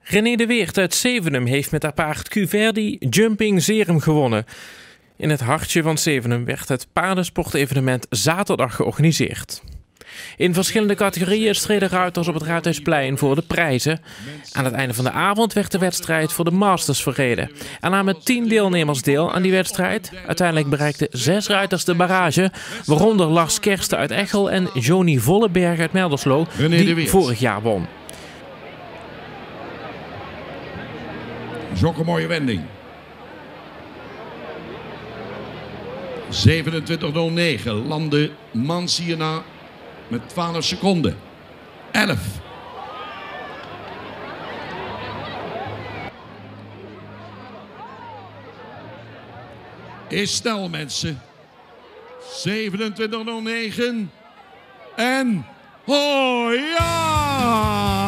René de Weert uit Zevenum heeft met haar paard Cuverdi Jumping Serum gewonnen. In het hartje van Zevenum werd het paardensportevenement zaterdag georganiseerd. In verschillende categorieën streden ruiters op het Raadhuisplein voor de prijzen. Aan het einde van de avond werd de wedstrijd voor de Masters verreden. Er namen 10 deelnemers deel aan die wedstrijd. Uiteindelijk bereikten 6 ruiters de barrage, waaronder Lars Kersten uit Echel en Joni Volleberg uit Melderslo, die vorig jaar won. Zo'n mooie wending. 27.09 landde Manciana met 12 seconden. 11. Is snel, mensen. 27.09. En... oh ja!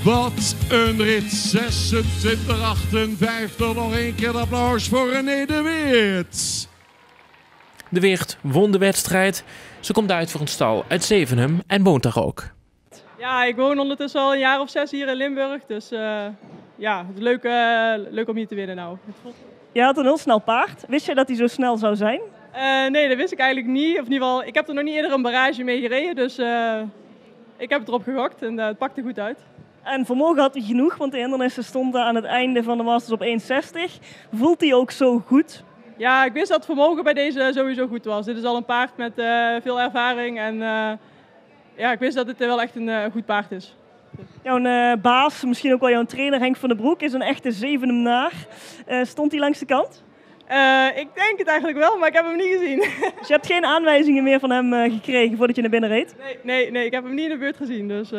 Wat een rit, 26.58. Nog één keer applaus voor René de Weert. De Weert won de wedstrijd. Ze komt uit voor een stal uit Zevenum en woont daar ook. Ja, ik woon ondertussen al een jaar of 6 hier in Limburg. Dus ja, het is leuk om hier te winnen nou. Je had een heel snel paard. Wist je dat hij zo snel zou zijn? Nee, dat wist ik eigenlijk niet. Of in ieder geval, ik heb er nog niet eerder een barrage mee gereden. Dus ik heb het erop gegokt en het pakte goed uit. En vermogen had hij genoeg, want de hindernissen stonden aan het einde van de Masters op 1,60. Voelt hij ook zo goed? Ja, ik wist dat het vermogen bij deze sowieso goed was. Dit is al een paard met veel ervaring en ja, ik wist dat het wel echt een goed paard is. Jouw baas, misschien ook wel jouw trainer Henk van den Broek, is een echte Zevenumnaar. Stond hij langs de kant? Ik denk het eigenlijk wel, maar ik heb hem niet gezien. Dus je hebt geen aanwijzingen meer van hem gekregen voordat je naar binnen reed? Nee, ik heb hem niet in de buurt gezien. Dus,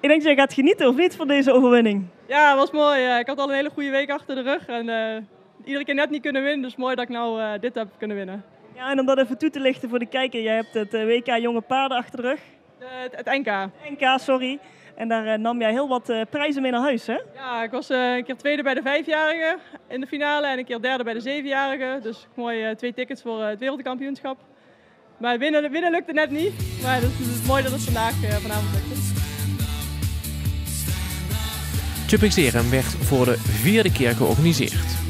Ik denk dat jij gaat genieten, of niet, van deze overwinning? Ja, het was mooi. Ik had al een hele goede week achter de rug. En iedere keer net niet kunnen winnen, dus mooi dat ik nou dit heb kunnen winnen. Ja, en om dat even toe te lichten voor de kijker, jij hebt het WK Jonge Paarden achter de rug. Het NK. NK, sorry. En daar nam jij heel wat prijzen mee naar huis, hè? Ja, ik was een keer tweede bij de 5-jarigen in de finale en een keer derde bij de 7-jarigen. Dus mooi 2 tickets voor het wereldkampioenschap. Maar winnen lukte net niet. Maar het is mooi dat het vanavond lukt. Jumping Serum werd voor de 4e keer georganiseerd.